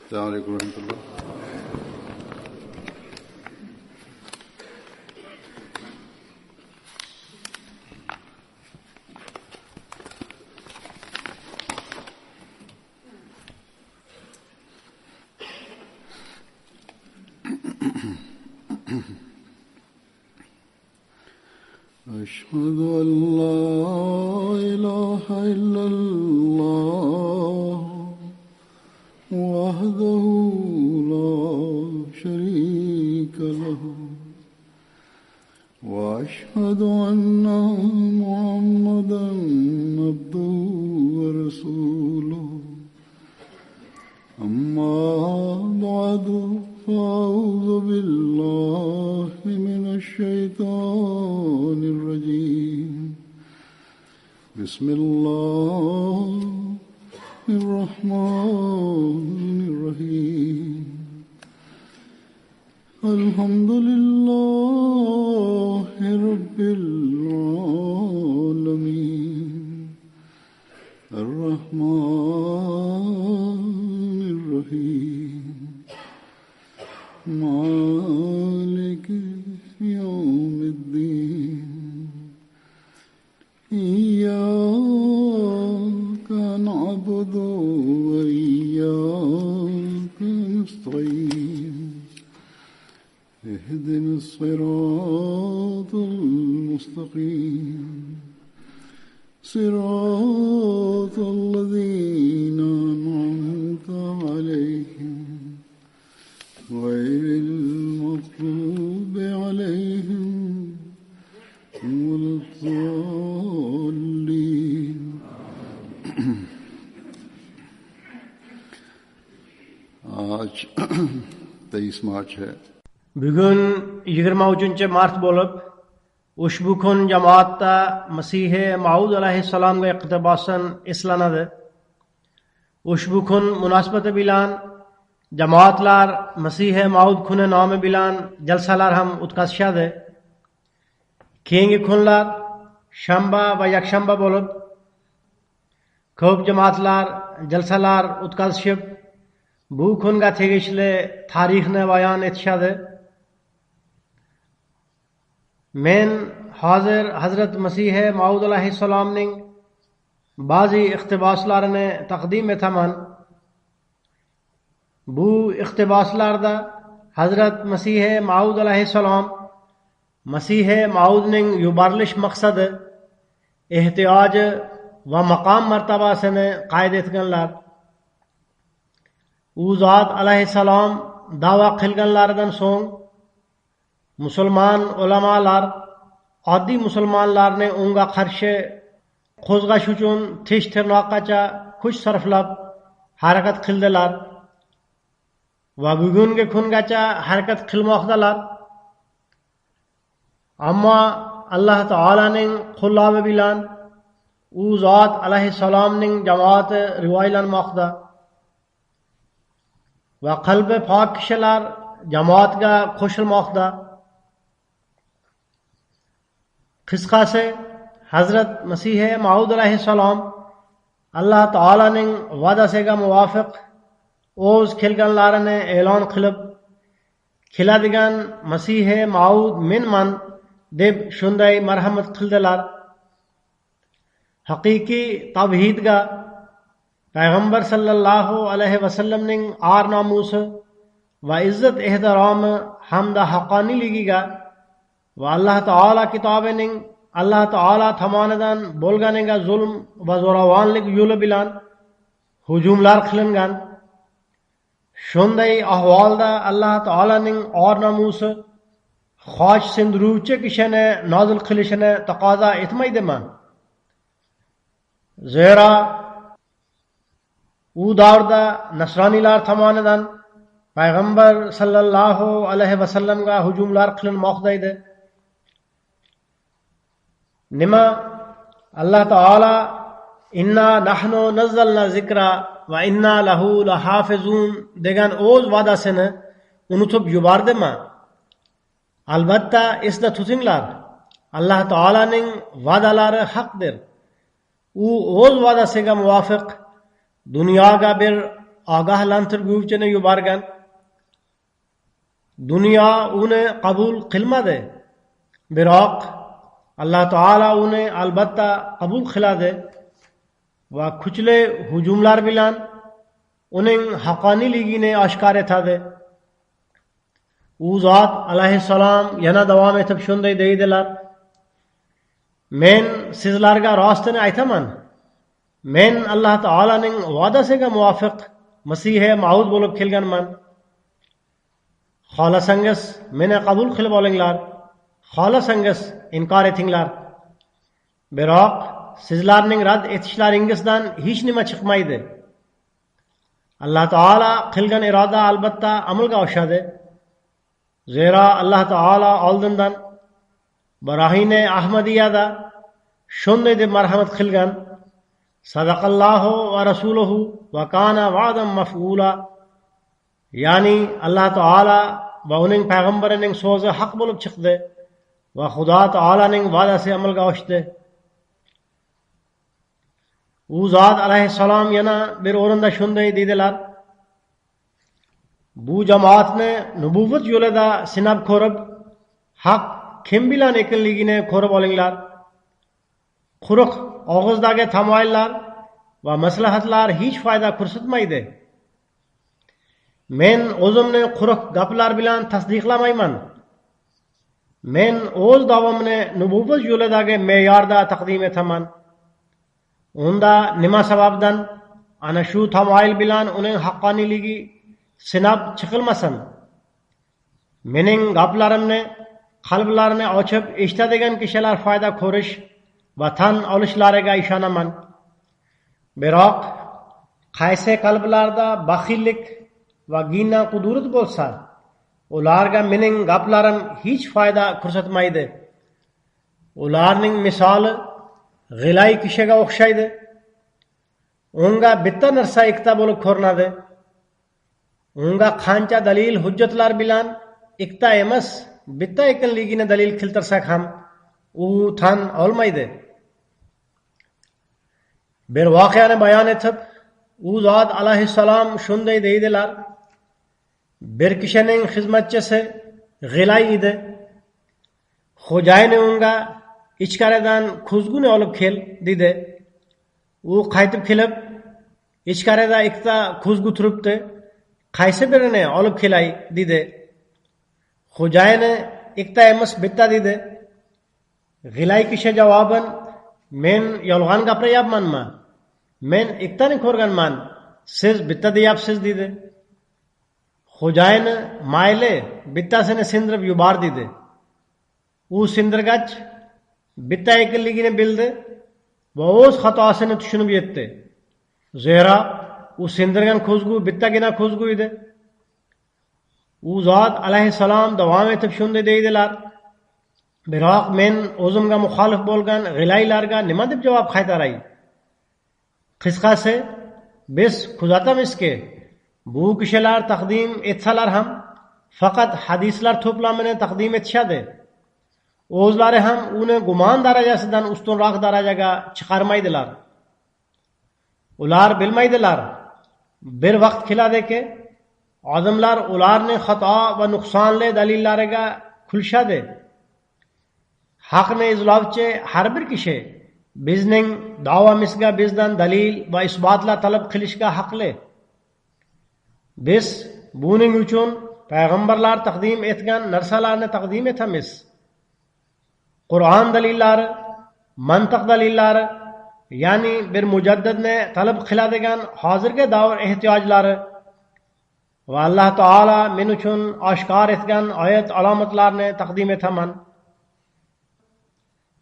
अस्सलामु अलैकुम रहमतुल्लाह। أشهد أن لا إله إلا الله وحده لا شريك له وأشهد أن محمدا عبده ورسوله أما بعد فأعوذ بالله من الشيطان الرجيم بسم الله الرحمن الرحيم الحمد لله رب العالمين الرحمن الرحيم مالك يوم الدين إياك نعبد وإياك نستعين اهدنا الصراط المستقيم صراط الذين أنعمت عليهم غير المغضوب عليهم ولا الضالين आज 23 मार्च है। Bugün 23 mart bo'lib, ushbu kun jamoatda Masihi Maud alayhissalomga iqtibosan eslanadi. Ushbu kun munosabati bilan jamoatlar Masihi Maud kuni nomi bilan jalsalar ham o'tkazishadi. Keyingi kunlar shanba va yakshanba bo'lib, ko'p jamoatlar jalsalar o'tkazishib, bu kunga tegishli tarixni bayon etishadi. Men hozir Hazrat Masihi Maud alayhissalomning ba'zi iqtiboslarini taqdim etaman. Bu iqtiboslarda Hazrat Masihi Maud alayhissalom Masihi Maudning yuborilish maqsadi, ehtiyoji va maqom martabasini qayd etganlar. U zot alayhissalom da'vo qilganlaridan so'ng musulmon ulamolar oddiy musulmonlarni unga qarshi qo'zg'ash uchun tish tirnoqqacha kuch sarflab harakat qildilar va bugungi kungacha harakat qilmoqdalar. Ammo Alloh taolaning qo'llavi bilan u zot alayhissalomning jamoati rivoylanmoqda va qalbi pok kishilar jamoatga qo'shilmoqda. Qisqasi, Hazrat Masihi Maud alayhissalom Alloh taolaning va'dasiga muvofiq o'z kelganlarini e'lon qilib, keladigan Masihi Maud menman deb shunday marhamat qildilar. Haqiqiy tavhidga, payg'ambar sallallohu alayhi vasallamning or nomusi va izzat ehtiromi hamda haqqoniyligiga va Alloh taolo kitobining Alloh taolo tomonidan bo'lganiga zulm va zo'ravonlik yo'li bilan hujumlar qilingan. Shunday ahvolda Alloh taolaning or nomusi xoch sindiruvchi kishini nozil qilishini taqozo etmaydimi? Zero u davrda nasroniylar tomonidan payg'ambar sallallohu alayhi vasallamga hujumlar qilinmoqda edi. Nima? Alloh taolo inna nahnu nazzalna zikra va inna lahu lahafizun degan o'z va'dasini unutib yubordimi? Albatta esda tutinglar. Alloh taolaning va'dalari haqdir. U o'z va'dasiga muvofiq dunyoga bir ogohlantirguvchini yuborgan. Dunyo uni qabul qilmadi, biroq Alloh taolo uni albatta qabul qiladi va kuchli hujumlar bilan uning haqqoniyligini oshkor etadi. U zot alayhissalom yana davom etib shunday deydilar: Men sizlarga rostini aytaman. Men Alloh taolaning va'dasiga muvofiq Masihi Maud bo'lib kelganman. Xohlasangiz meni qabul qilib olinglar, xohlasangiz inkor etinglar. Biroq sizlarning rad etishlaringizdan hech nima chiqmaydi. Alloh taolo qilgan iroda albatta amalga oshadi. Zero Alloh taolo oldindan Barohine Ahmadiyada shunday deb marhamat qilgan: Sadaqallohu va rasuluhu va kana va'dan maf'ula. Ya'ni Alloh taolo va uning payg'ambarining so'zi haq bo'lib chiqdi va Xudo taolaning va'dasi amalga oshdi. U zot alayhissalom yana bir o'rinda shunday dedilar: Bu jamoatni nubuvvat yo'lida sinab ko'rib, haq kim bilan ekanligini ko'rib olinglar. Quruq og'izdagi tamoyillar va maslahatlar hech foyda ko'rsatmaydi. Men o'zimni quruq gaplar bilan tasdiqlamayman. Men o'z davomini nubuvvat yo'lidagi me'yorda taqdim etaman. Unda nima sababdan ana shu tamoyil bilan uning haqqoniyligi sinab chiqilmasin. Mening gaplarimni qalblarini ochib eshitadigan kishilar foyda ko'rish va tan olishlariga ishonaman. Biroq qaysi qalblarda baxillik va gina qudurat bo'lsa, ularga mening gaplarim hech foyda ko'rsatmaydi. Ularning misoli g'ilay kishiga o'xshaydi. Unga bitta narsa ikkita bo'lib ko'rinadi. Unga qancha dalil hujjatlar bilan ikkita emas, bitta ekanligini dalil keltirsak ham u tan olmaydi. Bir voqeani bayon etib, u zot alayhissalom shunday deydilar: Bir kishining xizmatchisi g'ilay edi. Xo'jayini unga ichkaridan ko'zguni olib kel dedi. U qaytib kelib, ichkarida ikkita ko'zgu turibdi. Qaysi birini olib kelay dedi. Xo'jayini ikkita emas, bitta dedi. G'ilay kishi javoban: Men yolg'on gapiryapmanmi? Men ikkitani ko'rganman. Siz bitta deyapsiz dedi. Xo'jayini mayli, bittasini sindirib yubor dedi. U sindirgach bitta ekanligini bildi va o'z xatosini tushunib yetdi. Zero u sindirgan ko'zgu bittagina ko'zgu edi. U zot alayhissalom davom etib shunday deydilar: Biroq men o'zimga muxolif bo'lgan g'ilaylarga nima deb javob qaytaray? Qisqasi, biz kuzatamizki, bu kishilar taqdim etsalar ham faqat hadislar to'plamini taqdim etishadi. O'zlari ham uni gumon darajasidan ustunroq darajaga chiqarmaydilar. Ular bilmaydilar. Bir vaqt keladiki, odamlar ularning xato va nuqsonli dalillariga kulishadi. Haqni izlovchi har bir kishi bizning davomimizga bizdan dalil va isbotlar talab qilishga haqli. Biz buning uchun payg'ambarlar taqdim etgan narsalarni taqdim etamiz. Qur'on dalillari, mantiq dalillari, ya'ni bir mujaddidni talab qiladigan hozirgi davr ehtiyojlari va Alloh taolo men uchun oshkor etgan oyat alomatlarni taqdim etaman.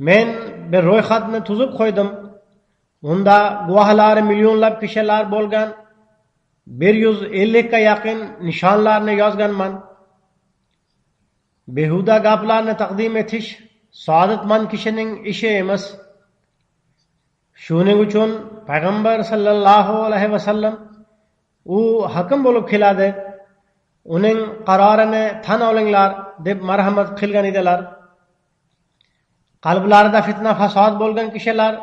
Men bir ro'yxatni tuzib qo'ydim. Unda guvohlari millionlab kishilar bo'lgan 150 ga yaqin nishonlarni yozganman. Behuda gaplarni taqdim etish saodatmand kishining ishi emas. Shuning uchun payg'ambar sallallohu alayhi vasallam u hakim bo'lib keladi. Uning qarorini tan olinglar deb marhamat qilgan edilar. Qalblarida fitna fasod bo'lgan kishilar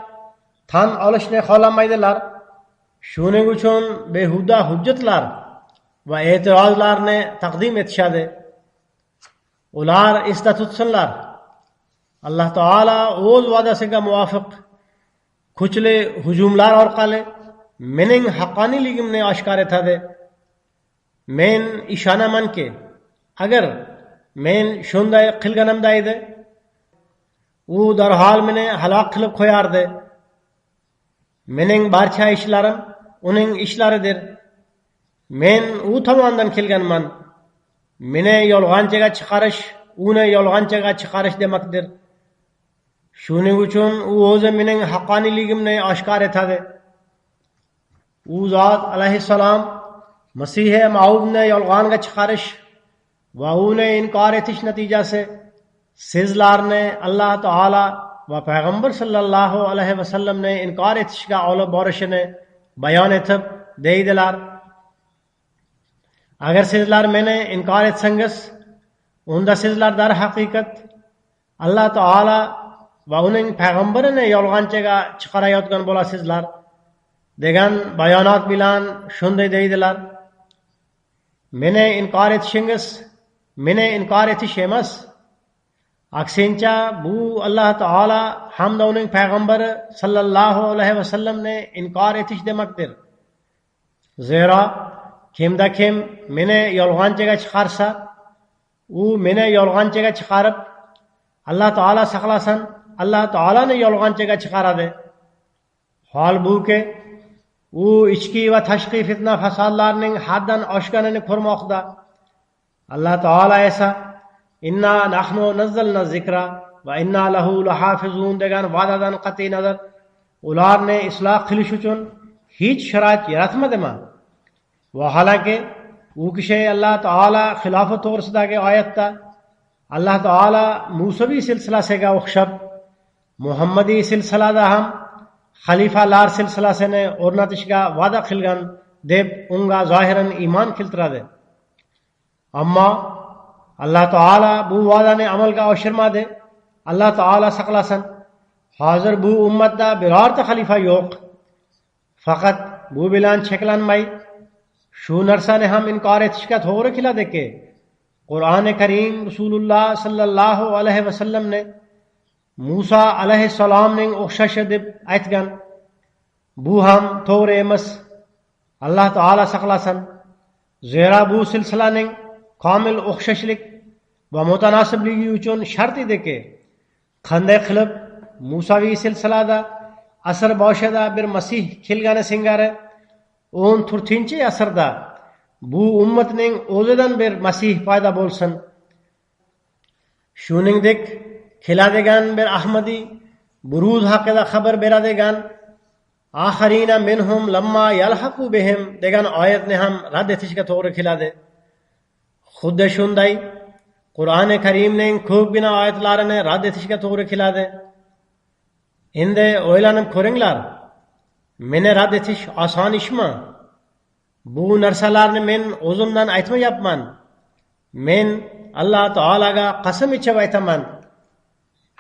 tan olishni xohlamaydilar. shuning uchun behuda hujjatlar va e'tirozlarni taqdim etishadi. Ular esda tutsinlar, Alloh taolo o'z va'dasiga muvofiq kuchli hujumlar orqali mening haqqoniyligimni oshkor etadi. Men ishonamanki, agar men shunday qilganimda edi, u darhol meni halok qilib qo'yardi. Mening barcha ishlarim uning ishlaridir. Men u tomondan kelganman. Meni yolg'onchiga chiqarish uni yolg'onchiga chiqarish demakdir. Shuning uchun u o'zi mening haqqoniyligimni oshkor etadi. U zot alayhissalom Masih Maudni yolg'onga chiqarish va uni inkor etish natijasi sizlarni Alloh taolo va payg'ambar sallallohu alayhi vasallamni inkor etishga olib borishini bayon etib deydilar. Agar sizlar meni inkor etsangiz, unda sizlar darhaqiqat Alloh taolo va uning payg'ambarini yolg'onchiga chiqarayotgan bo'lasizlar degan bayonot bilan shunday deydilar. Meni inkor etishingiz meni inkor etish emas. Aksincha bu Alloh taolo hamda uning payg'ambari sallallohu alayhi vasallamni inkor etish demakdir. Zero kimda kim meni yolg'onchiga chiqarsa, u meni yolg'onchiga chiqarib, Alloh taolo saqlasin, Alloh taoloni yolg'onchiga chiqaradi. Holbuki u ichki va tashqi fitna fasodlarning haddan oshganini ko'rmoqda. Alloh taolo esa inna nahnu nazzalna zikra va inna lahu lahafizun degan va'dadan qat'iy nazar ularni isloh qilish uchun hech sharoit yaratmadimi? Vaholanki u kishi Alloh taolo xilofi to'g'risidagi oyatda Alloh taolo Musaviy silsilasiga o'xshab Muhammadiy silsilada ham xalifalar silsilasini o'rnatishga va'da qilgan deb unga zohiran iymon keltiradi. Ammo Alloh taolo bu va'dani amalga oshirmadi. Alloh taolo saqlasin. Hozir bu ummatda birorta xalifa yo'q. Faqat bu bilan cheklanmay shu narsani ham inkor etishga to'g'ri keladiki, Qur'oni Karim Rasululloh sallallohu alayhi vasallamni Musa alayhissalomning o'xshashi deb aytgan. Bu ham to'g'ri emas. Alloh taolo saqlasin. Zero bu silsilaning komil o'xshashlik va mutanosibligi uchun shart ediki, qanday qilib Musaviy silsilada asr boshida bir Masih kelgani singari 14-asrda bu ummatning o'zidan bir Masih paydo bo'lsin. Shuningdek, keladigan bir Ahmadiy buruz haqida xabar beradigan "Axirina minhum lamma yalhaqu bihim" degan oyatni ham rad etishga to'g'ri keladi. Xuddi shunday Qur'oni Karimning ko'pgina oyatlarini rad etishga to'g'ri keladi. Endi o'ylanib ko'ringlar. Meni rad etish oson ishmi? Bu narsalarni men o'zimdan aytmayapman. Men Alloh taolaga qasam ichib aytaman.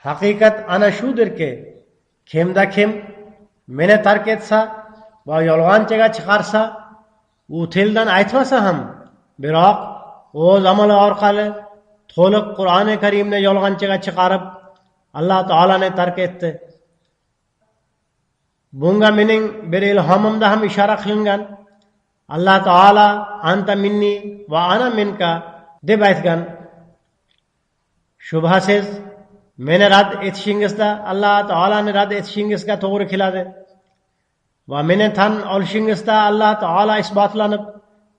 Haqiqat ana shudirki, kimda kim meni tark etsa va yolg'onchiga chiqarsa, u tildan aytmasa ham, biroq o'z amali orqali to'liq Qur'oni Karimni yolg'onchiga chiqarib, Alloh taolani tark etdi. Bunga mening bir ilhomimda ham ishora qilingan. Alloh taolo anta minni va ana minka deb aytgan. Shubhasiz meni rad etishingizda Alloh taolani rad etishingizga to'g'ri keladi va meni tan olishingizda Alloh taolo isbotlanib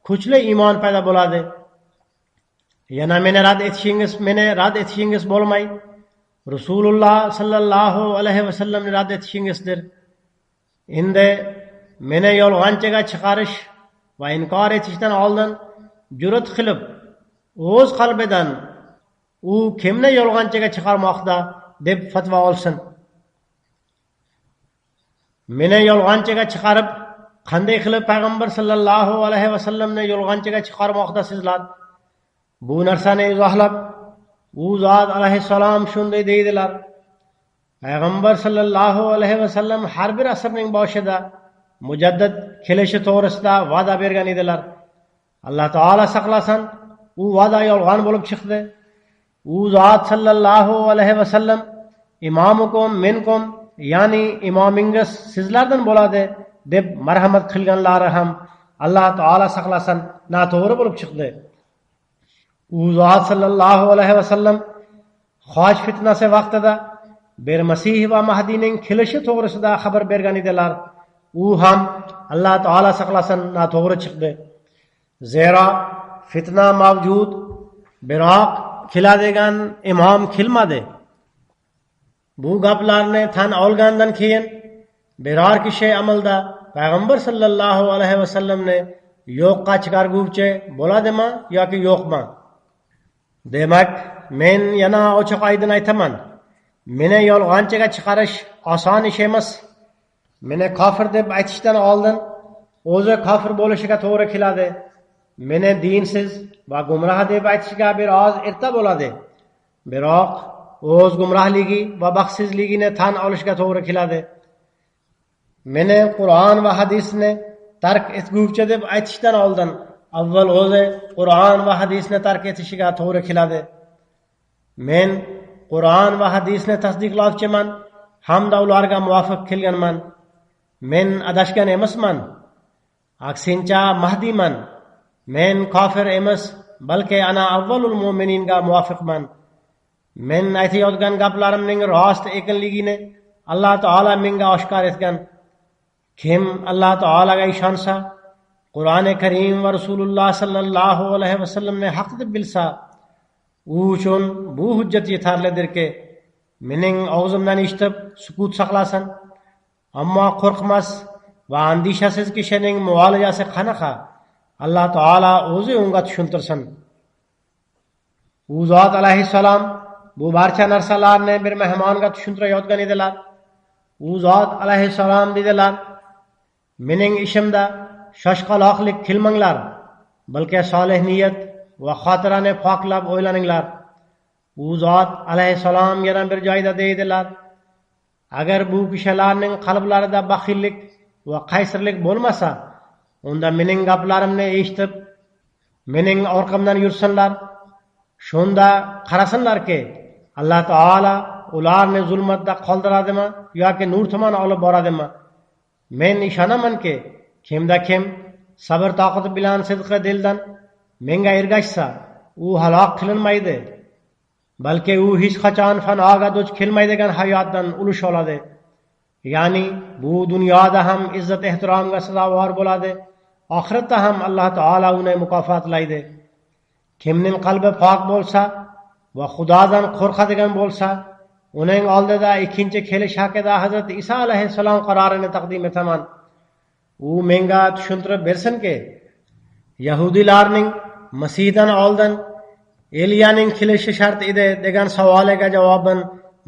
kuchli iymon paydo bo'ladi. Yana meni rad etishingiz bo'lmay, Rasululloh sallallohu alayhi vasallamni rad etishingizdir. Endi meni yolg'onchiga chiqarish va inkor etishdan oldin jur'at qilib o'z qalbidan u kimni yolg'onchiga chiqarmoqda deb fatvo olsin. Meni yolg'onchiga chiqarib, qanday qilib payg'ambar sallallohu alayhi vasallamni yolg'onchiga chiqarmoqdasizlar? Bu narsani izohlab, u zot alayhissalom shunday deydilar: Payg'ambar sallallohu alayhi vasallam har bir asrning boshida mujaddid kelishi to'g'risida va'da bergan edilar. Alloh taolo saqlasin, u va'da yolg'on bo'lib chiqdi. U zot sallallohu alayhi vasallam imomukum minkum, ya'ni imomingiz sizlardan bo'ladi deb marhamat qilganlari ham Alloh taolo saqlasin noto'g'ri bo'lib chiqdi. U zot sallallohu alayhi vasallam Hoj fitnasi vaqtida bir Masih va Mahdiyning kelishi to'g'risida xabar bergan edilar. U ham Alloh taolo saqlasin noto'g'ri chiqdi. Zero fitna mavjud, biroq keladigan imom kelmadi. Bu gaplarni tan olgandan keyin biror kishi amalda payg'ambar sallallohu alayhi vasallamni yo'qqa chiqarguvchi bo'ladimi yoki yo'qmi? Demak, men yana ochiq oydin aytaman. Meni yolg'onchiga chiqarish oson ish emas. Meni kofir deb aytishdan oldin o'zi kofir bo'lishiga to'g'ri keladi. Meni dinsiz va gumroh deb aytishga biroz erta bo'ladi. Biroq o'z gumrohligi va baxtsizligini tan olishga to'g'ri keladi. Meni Qur'on va hadisni tark etguvchi deb aytishdan oldin avval o'zi Qur'on va hadisni tark etishiga to'g'ri keladi. Men Qur'on va hadisni tasdiqlovchiman hamda ularga muvofiq kelganman. Men adashgan emasman. Aksincha Mahdiyman. Men kofir emas, balki ana avvalul mu'mininga muvofiqman. Men aytayotgan gaplarimning rost ekanligini Alloh taolo menga oshkor etgan. Kim Alloh taolaga ishonsa, Qur'oni Karim va Rasululloh sallallohu alayhi vasallamni haq deb bilsa, u uchun bu hujjat yetarlidirki, mening og'zimdan eshitib sukut saqlasin. Ammo qo'rqmas va andishasiz kishining muolajasi qanaqa? Alloh taolo o'zi unga tushuntirsin. U zot alayhissalom bu barcha narsalarni bir mehmonga tushuntirayotgan edilar. U zot alayhissalom dedilar: "Mening ishimda shoshqaloqlik qilmanglar, balki solih niyat va xotirani poklab o'ylaninglar." U zot alayhissalom yana bir joyda deydilar: "Agar bu kishilarning qalblarida baxillik va qaysirlik bo'lmasa, unda mening gaplarimni eshitib, mening orqamdan yursinlar. Shunda qarasinlarki, Alloh taolo ularni zulmatda qoldiradimi yoki nur tomon olib boradimi? Men ishonamanki, kimda kim sabr toqati bilan sidqi dildan menga ergashsa, u halok qilinmaydi, balki u hech qachon fanoga duch kelmaydigan hayotdan ulush oladi. Ya'ni bu dunyoda ham izzat ehtiromga sazovor bo'ladi, oxiratda ham Alloh taolo uni mukofotlaydi. Kimning qalbi pok bo'lsa va Xudodan qo'rqadigan bo'lsa, uning oldida ikkinchi kelish haqida Hazrat Isa alayhissalom qarorini taqdim etaman. U menga tushuntirib bersinki, Yahudilarning Masihdan oldin Eliyaning kelishi shart edi degan savoliga javoban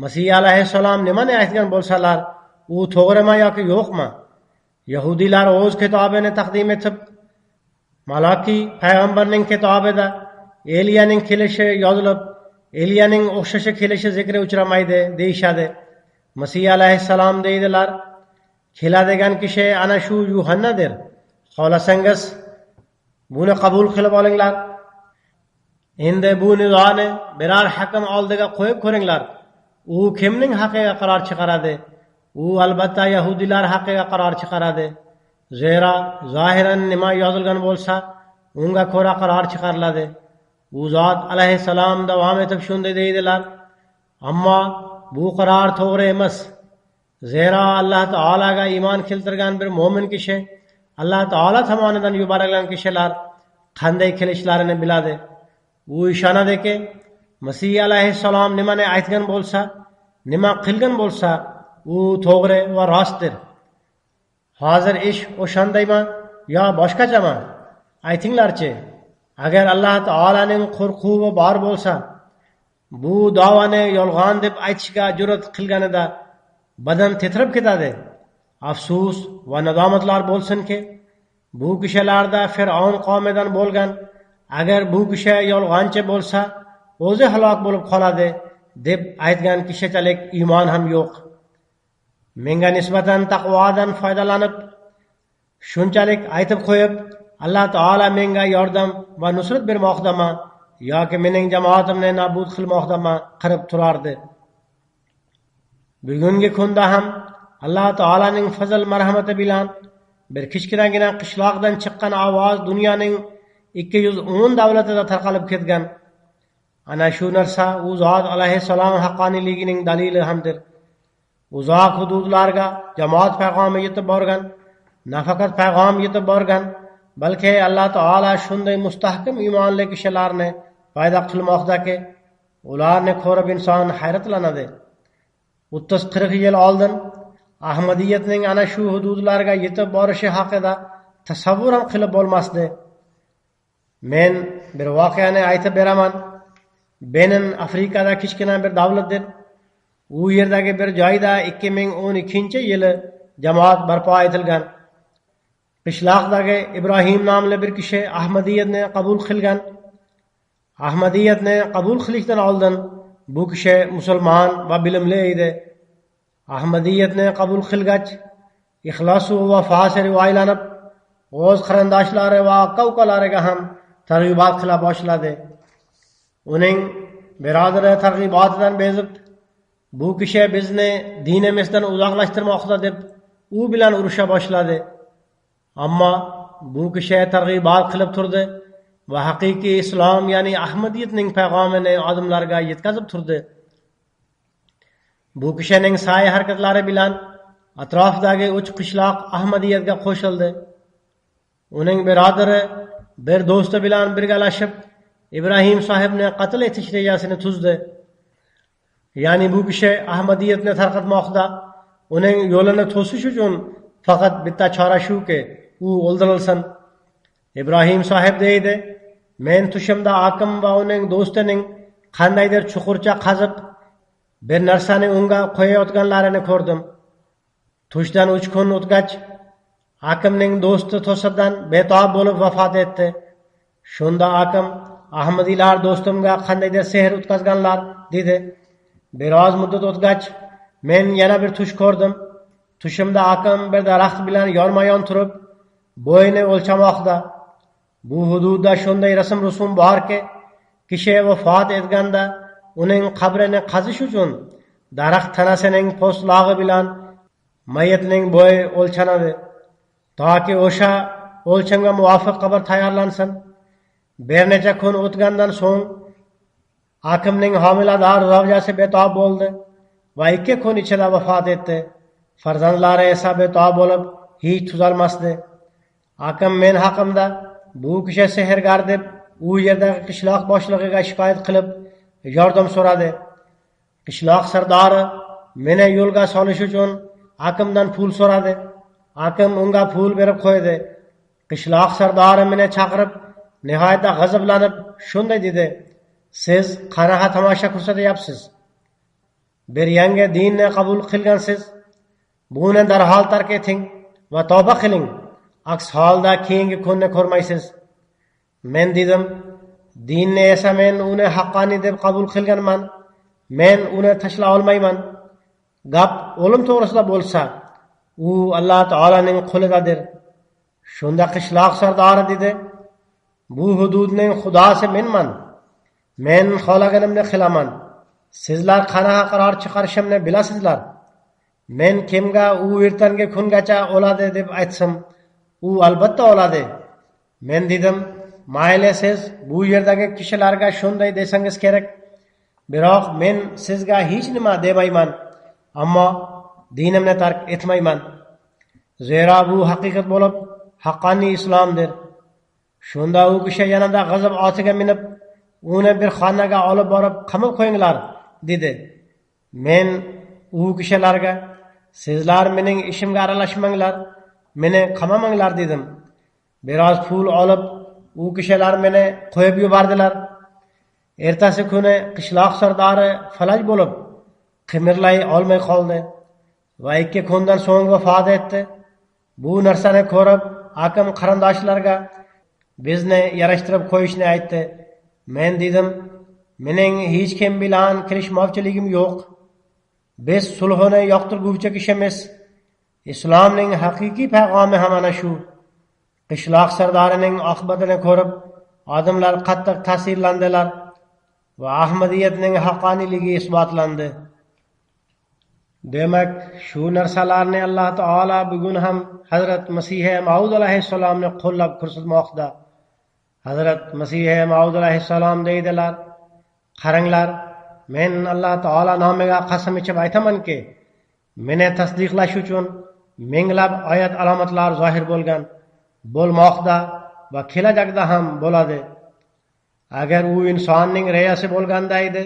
Masih alayhissalom nimani aytgan bo'lsalar, u to'g'rimi yoki yo'qmi? Yahudilar o'z kitobini taqdim etib, Malaki payg'ambarning kitobida Eliyaning kelishi yozilib, Eliyaning o'xshashi kelishi zikri uchramaydi deyishadi. Masih alayhissalom deydilar: "Keladigan kishi ana shu Yuhannadir. Xohlasangiz buni qabul qilib olinglar. Endi bu nizoni biror hakam oldiga qo'yib ko'ringlar. U kimning haqqiga qaror chiqaradi? U albatta Yahudilar haqqiga qaror chiqaradi. Zero zohiran nima yozilgan bo'lsa, unga ko'ra qaror chiqariladi." U zot alayhissalom davom etib shunday deydilar: "Ammo bu qaror to'g'ri emas. Zero Alloh taolaga iymon keltirgan bir mo'min kishi, Alloh taolo tomonidan yuborilgan kishilar qanday kelishlarini biladi. U ishonadiki, Masih alayhissalom nimani aytgan bo'lsa, nima qilgan bo'lsa, u to'g'ri va rostdir. Hozir ish o'shandaymi yo boshqachami? Aytinglarchi. Agar Alloh taolaning qo'rquvi bor bo'lsa, bu da'voni yolg'on deb aytishga jur'at qilganida badan titrab ketadi. Afsus va nadomatlar bo'lsinki, bu kishilarda Fir'avn qavmidan bo'lgan, agar bu kishi yolg'onchi bo'lsa, o'zi halok bo'lib qoladi deb aytgan kishichalik iymon ham yo'q. Menga nisbatan taqvodan foydalanib, shunchalik aytib qo'yib, Alloh taolo menga yordam va nusrat bermoqdami yoki mening jamoatimni nabud qilmoqdami qirib turardi. Bugungi kunda ham Alloh taolaning fazl marhamati bilan bir kichkinagina qishloqdan chiqqan ovoz dunyoning 210 davlatida tarqalib ketgan. Ana shu narsa u zot alayhissalom haqqoniyligining dalili hamdir. Uzoq hududlarga jamoat payg'omi yetib borgan, nafaqat payg'om yetib borgan, balki Alloh taolo shunday mustahkam iymonli kishilarni paydo qilmoqdaki, ularni ko'rib inson hayratlanadi. 30-40 yil oldin Ahmadiyatning ana shu hududlarga yetib borishi haqida tasavvur ham qilib bo'lmasdi. Men bir voqeani aytib beraman. Benin Afrikada kichkina bir davlatdir. U yerdagi bir joyda 2012-yili jamoat barpo etilgan. Qishloqdagi Ibrohim nomli bir kishi Ahmadiyatni qabul qilgan. Ahmadiyatni qabul qilishdan oldin bu kishi musulmon va bilimli edi. Ahmadiyatni qabul qilgach, ixlos va vafosiga rivoylanib, o'z qarindoshlari va aka-ukalariga ham targ'ibot qila boshladi. Uning birodari targ'ibotidan bezib, bu kishi bizni dinimizdan uzoqlashtirmoqda deb u bilan urusha boshladi. Ammo bu kishi targ'ibot qilib turdi va haqiqiy islom, ya'ni Ahmadiyatning payg'omini odamlarga yetkazib turdi. Bu kishining sa'y harakatlari bilan atrofdagi uch qishloq Ahmadiyatga qo'shildi. Uning birodari bir do'sti bilan birgalashib Ibrohim sohibni qatl etish rejasini tuzdi. Ya'ni bu kishi Ahmadiyatni tarqatmoqda. Uning yo'lini to'sish uchun faqat bitta chora shuki, u o'ldirilsin. Ibrohim sohib deydi, men tushimda akim va uning do'stining qandaydir chuqurcha qazib bir narsani unga qo'yayotganlarini ko'rdim. Tushdan 3 kun o'tgach, akimning do'sti to'satdan betob bo'lib vafot etdi. Shunda akim, Ahmadiylar do'stimga qandaydir sehr o'tkazganlar dedi. Biroz muddat o'tgach, men yana bir tush ko'rdim. Tushimda akim bir daraxt bilan yorma-yon turib, bo'yni o'lchamoqda. Bu hududda shunday rusum borki, kishi vafot etganda uning qabrini qazish uchun daraxt tanasining po'stlog'i bilan mayitning bo'yi o'lchanadi. Toki o'sha o'lchamga muvofiq qabr tayyorlansin. Bir necha kun o'tgandan so'ng akimning homilador zavjasi betob bo'ldi va 2 kun ichida vafot etdi. Farzandlari esa betob bo'lib hech tuzalmasdi. Akim men haqimda bu kishi sehrgar deb u yerdagi qishloq boshlig'iga shikoyat qilib yordam so'radi. Qishloq sardori meni yo'lga solish uchun akimdan pul so'radi. Akim unga pul berib qo'ydi. Qishloq sardori meni chaqirib, nihoyatda g'azablanib shunday dedi: "Siz qanaqa tomosha ko'rsatyapsiz? Bir yangi dinni qabul qilgansiz. Buni darhol tark eting va tavba qiling. Aks holda keyingi kunni ko'rmaysiz." Men dedim, dinni esa men uni haqqoniy deb qabul qilganman. Men uni tashlay olmayman. Gap o'lim to'g'risida bo'lsa, u Alloh taolaning qo'lidadir. Shunda qishloq sardori dedi: "Bu hududning xudosi menman. Men xohlaganimni qilaman. Sizlar qanaqa qaror chiqarishimni bilasizlar. Men kimga u ertangi kungacha o'ladi deb aytsam, u albatta o'ladi." Men dedim, "Mayli, siz bu yerdagi kishilarga shunday desangiz kerak. Biroq men sizga hech nima demayman, ammo dinimni tark etmayman. Zero bu haqiqat bo'lib, haqqoniy islomdir." Shunda u kishi yanada g'azab otiga minib, uni bir xonaga olib borib qamab qo'yinglar, dedi. Men u kishilarga, "Sizlar mening ishimga aralashmanglar, meni qamamanglar" dedim. Biroz pul olib, u kishilar meni qo'yib yubordilar. Ertasi kuni qishloq sardori falaj bo'lib, qimirlay olmay qoldi va 2 kundan so'ng vafot etdi. Bu narsani ko'rib, akim qarindoshlarga bizni yarashtirib qo'yishni aytdi. Men dedim, "Mening hech kim bilan kelishmovchiligim yo'q. Biz sulhni yoqtirguvchi kishimiz. Islomning haqiqiy payg'omi ham ana shu. qishloq sardorining oqibatini ko'rib odamlar qattiq ta'sirlandilar va ahmadiyatning haqqoniyligi isbotlandi. Demak, shu narsalarni Alloh taolo bugun ham Hazrat Masih Maud alayhissalomni qo'llab ko'rsatmoqda. Hazrat Masih Maud alayhissalom deydilar: "Qaranglar, men Alloh taolo nomiga qasam ichib aytamanki, meni tasdiqlash uchun minglab oyat alomatlar zohir bo'lmoqda va kelajakda ham bo'ladi. Agar u insonning reyasi bo'lganda edi,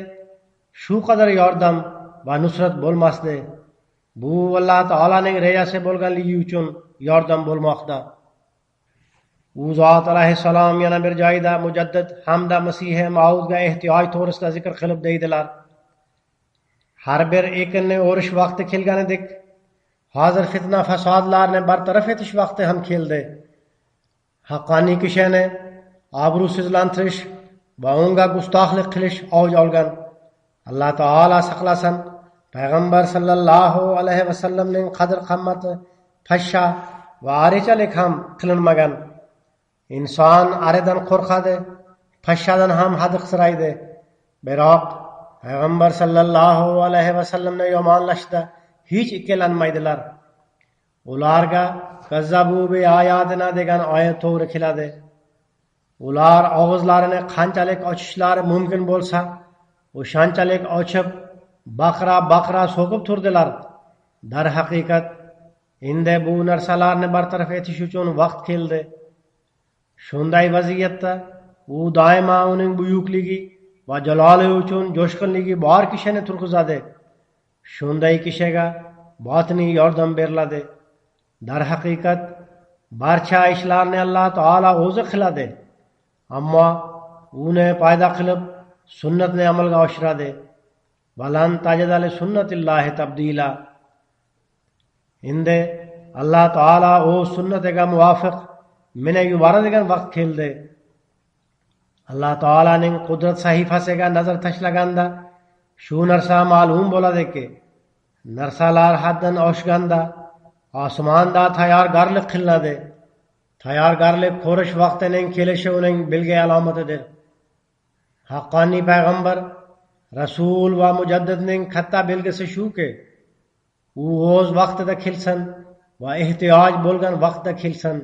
shu qadar yordam va nusrat bo'lmasdi. Bu Alloh taolaning reyasi bo'lganligi uchun yordam bo'lmoqda." U zot alayhissalom yana bir joyda Mujaddid hamda Masih Maudga ehtiyoj to'g'risida zikr qilib deydilar: "Har bir ekinni o'rish vaqti kelganidek, hozir fitna fasodlarni bartaraf etish vaqti ham keldi. Haqqoniy kishini obro'sizlantirish va unga gustohlik qilish avj olgan. Alloh taolo saqlasin, payg'ambar sallallohu alayhi vasallamning qadr qimmati pashsha va arichalik ham qilinmagan. Inson aridan qo'rqadi, pashshadan ham hadiqsiraydi. Biroq payg'ambar sallallohu alayhi vasallamni yomonlashda hech ikkilanmaydilar. Ularga kazzabu bi oyatina degan oyat to'g'ri keladi. Ular og'izlarini qanchalik ochishlari mumkin bo'lsa, o'shanchalik ochib, baqira so'kib turdilar. Darhaqiqat, endi bu narsalarni bartaraf etish uchun vaqt keldi. Shunday vaziyatda u doimo uning buyukligi va jaloli uchun jo'shqinligi bor kishini turg'izadi. Shunday kishiga botiniy yordam beriladi. Darhaqiqat, barcha ishlarni Alloh taolo o'zi qiladi, ammo uni paydo qilib sunnatni amalga oshiradi. Balan tajadali sunnatillahi tabdila. Endi Alloh taolo o'z sunnatiga muvofiq meni yuboradigan vaqt keldi. Alloh taolaning qudrat sahifasiga nazar tashlaganda shu narsa ma'lum bo'ladiki, narsalar haddan oshganda osmonda tayyorgarlik qilinadi. Tayyorgarlik ko'rish vaqtining kelishi uning belgi alomatidir. Haqqoniy payg'ambar, rasul va mujaddidning katta belgisi shuki, u o'z vaqtida kelsin va ehtiyoj bo'lgan vaqtda kelsin.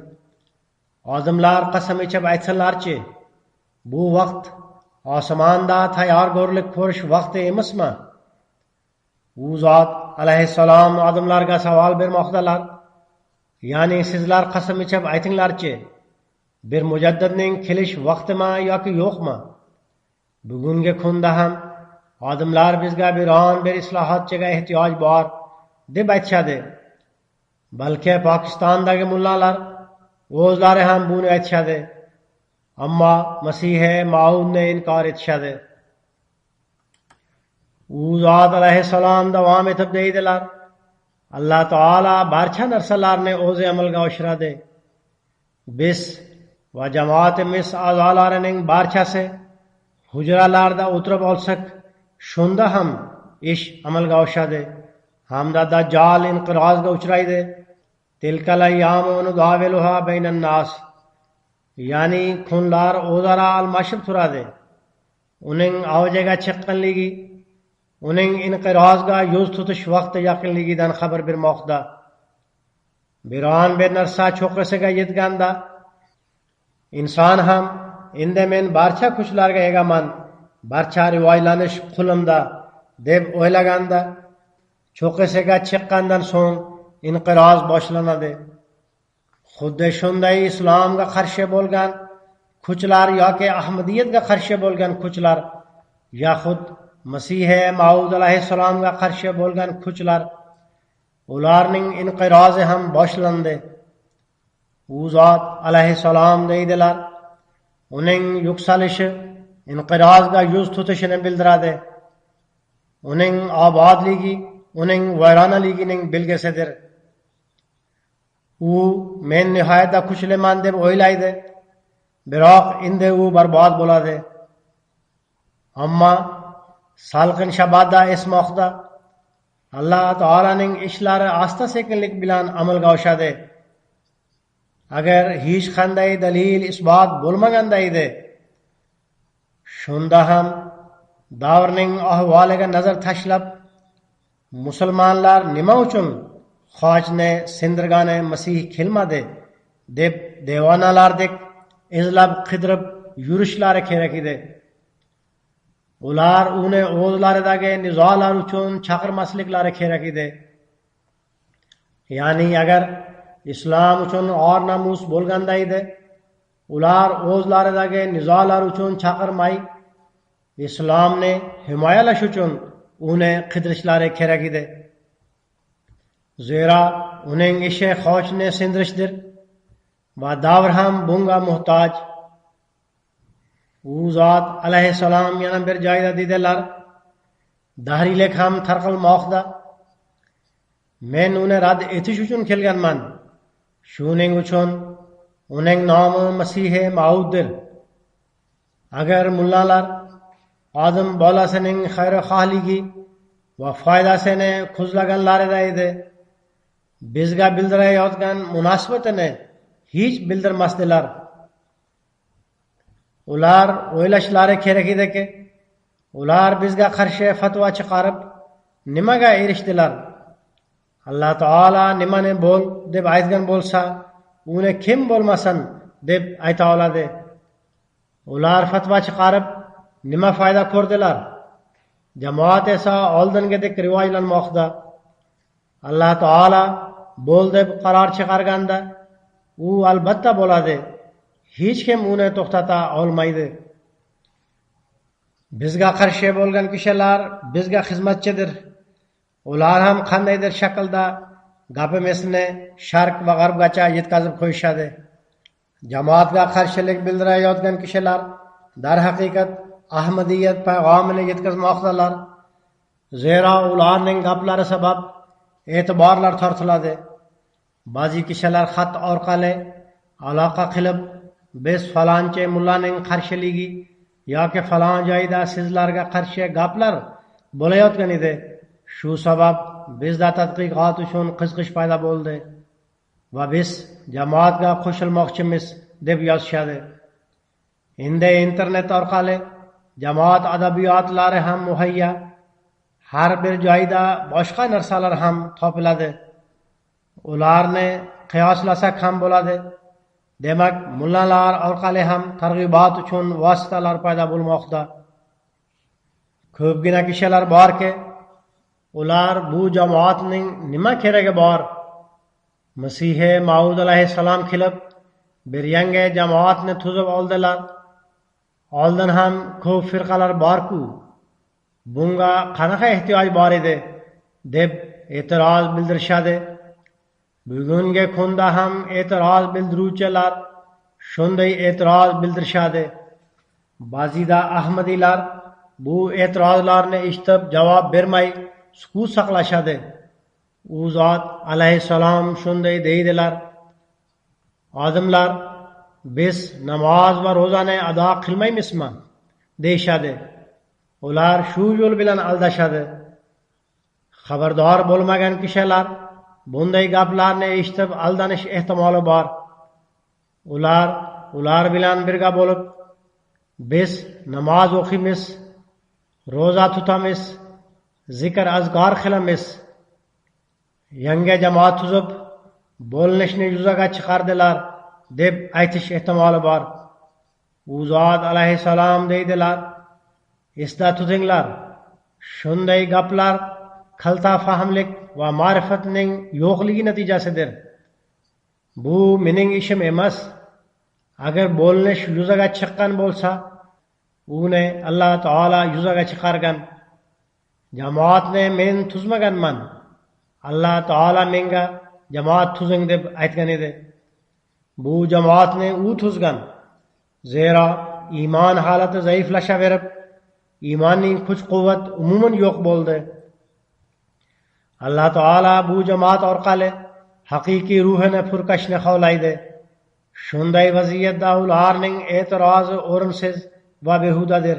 Odamlar qasam ichib aytsalarchi, bu vaqt osmonda tayyorgarlik ko'rish vaqti emasmi? U zot alayhissalom odamlarga savol bermoqdalar. Ya'ni sizlar qasam ichib aytinglarchi, bir mujaddidning kelish vaqtimi yoki yo'qmi? Bugungi kunda ham odamlar bizga biron bir islohotchiga ehtiyoj bor deb aytishadi. Balki Pokistondagi mullalar o'zlari ham buni aytishadi, ammo Masih Maudni inkor etishadi. U zot alayhissalom davom etib deydilar: Alloh taolo barcha narsalarni o'zi amalga oshiradi. Biz va jamoatimiz a'zolarining barchasi hujralarda o'tirib olsak, shunda ham ish amalga oshadi. Hamda dajjal inqirozga uchraydi. Tilkal ayyamu nudaviluha baynan nas. Ya'ni kunlar o'zaro almashib turadi. Uning avjiga chiqqanligi, uning inqirozga yuz tutish vaqti yaqinligidan xabar bermoqda. Biron bir narsa cho'qqisiga yetganda inson ham endi men barcha kuchlarga egaman, barcha rivoylanish qo'limda deb o'ylaganda cho'qqisiga chiqqandan so'ng inqiroz boshlanadi. Xuddi shunday islomga qarshi bo'lgan kuchlar yoki ahmadiyatga qarshi bo'lgan kuchlar yaxud Masih Maud alayhissalomga qarshi bo'lgan kuchlar, ularning inqirozi ham boshlandi. U zot alayhissalom deydilar: uning yuksalishi inqirozga yuz tutishini bildiradi. Uning obodligi uning vayronaligining belgisidir. U men nihoyatda kuchliman deb o'ylaydi, biroq endi u barbod bo'ladi. Ammo salqin shabada esmoqda Alloh taolaning ishlari asta sekinlik bilan amalga oshadi. agar hech qanday dalil isbot bo'lmaganda edi, shunda ham davrning ahvoliga nazar tashlab musulmonlar nima uchun hojni sindirgani Masih kelmadi deb devonalardek izlab qidirib yurishlari kerak edi. Ular uni o'zlaridagi nizolar uchun chaqirmasliklari kerak edi. Ya'ni agar islom uchun or namus bo'lganda edi, ular o'zlaridagi nizolar uchun chaqirmay, islomni himoyalash uchun uni qidirishlari kerak edi. Zero uning ishi xochni sindirishdir va davr ham bunga muhtoj. U zot alayhissalom yana bir joyda dedilar, dahriylik ham tarqalmoqda. Men uni rad etish uchun kelganman. Shuning uchun uning nomi Masihi Mauddir. Agar mullalar odam bolasining xayrixohligi va foydasini ko'zlaganlarida edi, bizga bildirayotgan munosabatini hech bildirmasdilar. Ular o'ylashlari kerak ediki, ular bizga qarshi fatvo chiqarib nimaga erishdilar? Alloh taolo nimani bo'l deb aytgan bo'lsa, uni kim bo'lmasin deb ayta oladi. Ular fatvo chiqarib nima foyda ko'rdilar? Jamoat esa oldingidek rivojlanmoqda. Alloh taolo bo'l deb qaror chiqarganda u albatta bo'ladi. Hech kim uni to'xtata olmaydi. Bizga qarshi bo'lgan kishilar bizga xizmatchidir. Ular ham qandaydir shaklda gapimizni sharq va g'arbgacha yetkazib qo'yishadi. Jamoatga qarshilik bildirayotgan kishilar darhaqiqat Ahmadiyat payg'amini yetkazmoqdalar. Zero ularning gaplari sabab e'tiborlar tortiladi. Ba'zi kishilar xat orqali aloqa qilib, biz falonchi mullaning qarshiligi yoki falon joyda sizlarga qarshi gaplar bo'layotgan edi. Shu sabab bizda tadqiqot uchun qiziqish paydo bo'ldi va biz jamoatga qo'shilmoqchimiz deb yozishadi. Endi internet orqali jamoat adabiyotlari ham muhayya. Har bir joyda boshqa narsalar ham topiladi. Ularni qiyoslasak ham bo'ladi. Demak, mullalar orqali ham targ'ibot uchun vositalar paydo bo'lmoqda. Ko'pgina kishilar borki, ular bu jamoatning nima keragi bor? Masihi Maud alayhissalom kelib, bir yangi jamoatni tuzib oldilar. Oldin ham ko'p firqalar bor-ku. Bunga qanaqa ehtiyoj bor edi deb e'tiroz bildirishadi. Bugungi kunda ham e'tiroz bildiruvchilar shunday e'tiroz bildirishadi. Ba'zida Ahmadiylar bu e'tirozlarni eshitib javob bermay sukut saqlashadi. U zot alayhissalom shunday deydilar: odamlar biz namoz va ro'zani ado qilmaymizmi deyshadi. Ular shu yo'l bilan aldashadi. Xabardor bo'lmagan kishilar bunday gaplarni eshitib aldanish ehtimoli bor. Ular bilan birga bo'lib biz namoz o'qiymiz, ro'za tutamiz, zikr azkor qilamiz. Yangi jamoat tuzib bo'linishni yuzaga chiqardilar deb aytish ehtimoli bor. U zot alayhissalom deydilar: esda tutinglar, shunday gaplar kalta fahmlik va ma'rifatning yo'qligi natijasidir. Bu mening ishim emas. Agar bo'linish yuzaga chiqqan bo'lsa, uni Alloh taolo yuzaga chiqargan. Jamoatni men tuzmaganman. Alloh taolo menga jamoat tuzing deb aytgan edi. Bu jamoatni u tuzgan. Zero iymon holati zaiflashaverib, iymonning kuch-quvvat umuman yo'q bo'ldi. Alloh taolo bu jamoat orqali haqiqiy ruhini purkashni xohlaydi. Shunday vaziyatda ularning e'tirozi o'rinsiz va behudadir.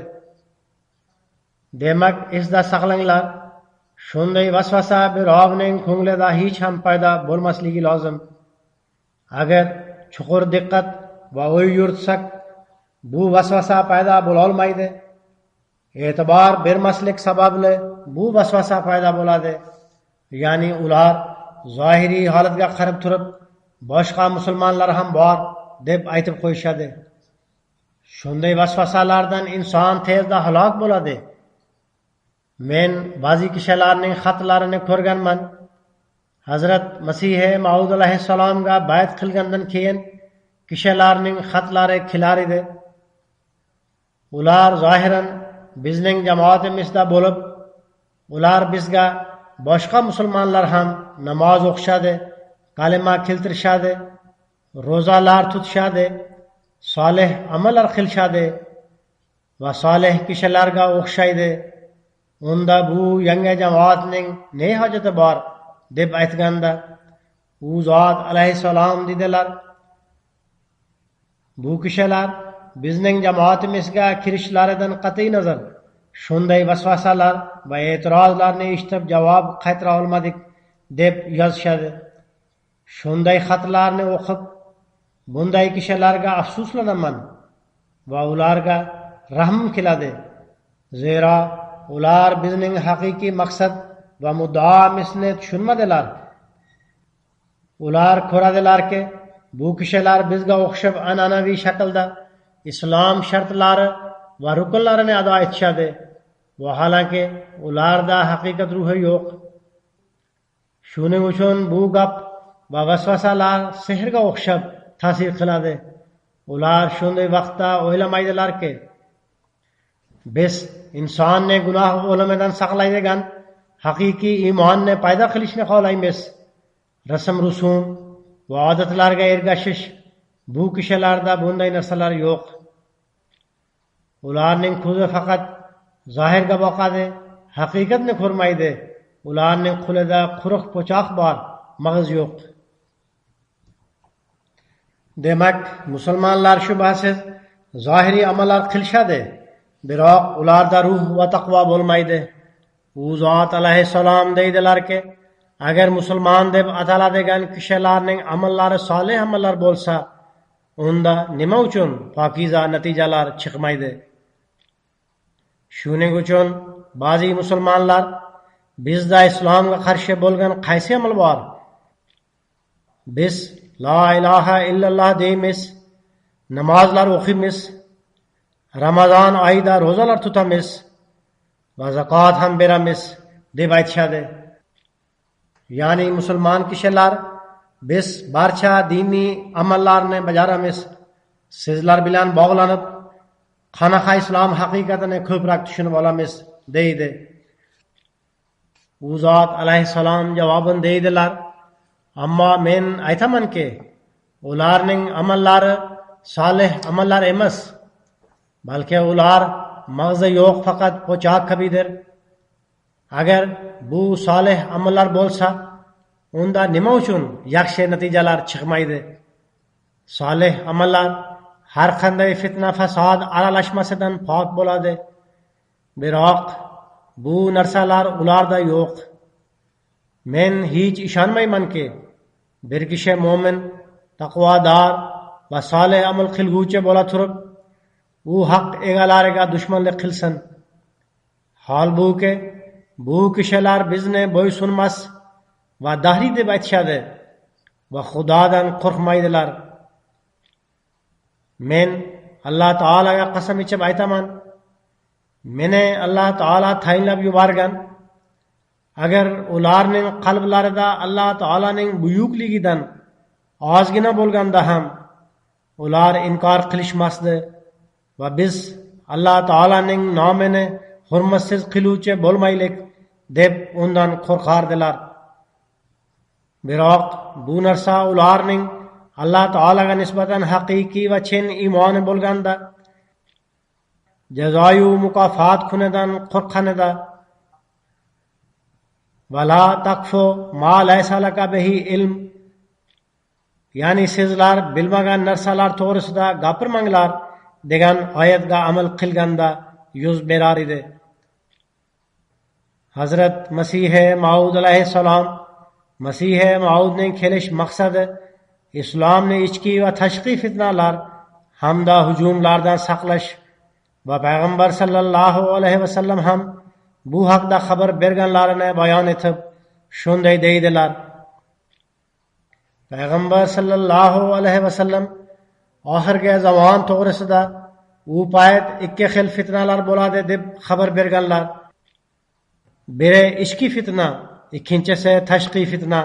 Demak, esda saqlanglar, shunday vasvasa birovning ko'nglida hech ham paydo bo'lmasligi lozim. Agar chuqur diqqat va o'y yuritsak, bu vasvasa paydo bo'lolmaydi. E'tibor bermaslik sababli bu vasvasa paydo bo'ladi. Ya'ni ular zohiriy holatga qarab turib, boshqa musulmonlar ham bor deb aytib qo'yishadi. Shunday vasvasalardan inson tezda halok bo'ladi. Men ba'zi kishilarning xatlarini ko'rganman. Hazrat Masih Maud alayhissalomga bayat qilgandan keyin kishilarning xatlari kelar edi. Ular zohiran bizning jamoatimizda bo'lib, ular bizga boshqa musulmonlar ham namoz o'qishadi, kalima keltirishadi, ro'zalar tutishadi, solih amallar qilishadi va solih kishilarga o'xshaydi. Unda bu yangi jamoatning ne hojati bor deb aytganda, u zot alayhissalom dedilar: bu kishilar bizning jamoatimizga kirishlaridan qat'iy nazar shunday vasvasalar va e'tirozlarni eshitib javob qaytara olmadik deb yozishadi. Shunday xatlarni o'qib, bunday kishilarga afsuslanaman va ularga rahm keladi. Zero ular bizning haqiqiy maqsad va muddaomizni tushunmadilar. Ular ko'radilarki, bu kishilar bizga o'xshab an'anaviy shaklda islom shartlari va rukunlarini ado etishadi. Vaholanki ularda haqiqat ruhi yo'q. Shuning uchun bu gap va vasvasalar sehrga o'xshab ta'sir qiladi. Ular shunday vaqtda o'ylamaydilarki, biz insonni gunoh o'limidan saqlaydigan haqiqiy iymonni paydo qilishni xohlaymiz. Rasm rusum va odatlarga ergashish, bu kishilarda bunday narsalar yo'q. Ularning ko'zi faqat zohirga boqadi, haqiqatni ko'rmaydi. Ularning qo'lida quruq po'choq bor, mag'iz yo'q. Demak, musulmonlar shubhasiz zohiriy amallar qilishadi, biroq ularda ruh va taqvo bo'lmaydi. U zot alayhissalom deydilarki, agar musulmon deb ataladigan kishilarning amallari solih amallar bo'lsa, unda nima uchun pokiza natijalar chiqmaydi? Shuning uchun ba'zi musulmonlar bizda islomga qarshi bo'lgan qaysi amal bor? Biz la ilaha illalloh deymiz, namozlar o'qiymiz, Ramazon oyida ro'zalar tutamiz va zakot ham beramiz deb aytishadi. Ya'ni musulmon kishilar biz barcha diniy amallarni bajaramiz. Sizlar bilan bog'lanib, qanaqa islom haqiqatini ko'proq tushunib olamiz deydi. U zot alayhissalom javoban deydilar: ammo men aytamanki, ularning amallari solih amallar emas, balki ular mag'zi yo'q faqat po'choq kabidir. Agar bu solih amallar bo'lsa, unda nima uchun yaxshi natijalar chiqmaydi? Solih amallar har qanday fitna fasod aralashmasidan pok bo'ladi. Biroq bu narsalar ularda yo'q. Men hech ishonmaymanki, bir kishi mo'min, taqvodor va solih amal qilguvchi bo'la turib, u haq egalariga dushmanlik qilsin. Holbuki bu kishilar bizni bo'ysunmas va dahriy deb aytishadi va Xudodan qo'rqmaydilar. Men Alloh taolaga qasam ichib aytaman, meni Alloh taolo tayinlab yuborgan. Agar ularning qalblarida Alloh taolaning buyukligidan ozgina bo'lganda ham ular inkor qilishmasdi va biz Alloh taolaning nomini hurmatsiz qiluvchi bo'lmaylik deb undan qo'rqardilar. Biroq bu narsa ularning Alloh taolaga nisbatan haqiqiy va chin iymoni bo'lganda, jazoyu mukofot kunidan qo'rqqanida, vala taqfu ma laysa laka bihi ilm, ya'ni sizlar bilmagan narsalar to'g'risida gapirmanglar degan oyatga amal qilganda yuz berar edi. Hazrat Masih Maud alayhissalom Masih Maudning kelish maqsadi islomni ichki va tashqi fitnalar hamda hujumlardan saqlash va payg'ambar sallallohu alayhi vasallam ham bu haqda xabar berganlarini bayon etib shunday deydilar: payg'ambar sallallohu alayhi vasallam oxirgi zamon to'g'risida u payt ikki xil fitnalar bo'ladi deb xabar berganlar. Biri ichki fitna, ikkinchisi tashqi fitna.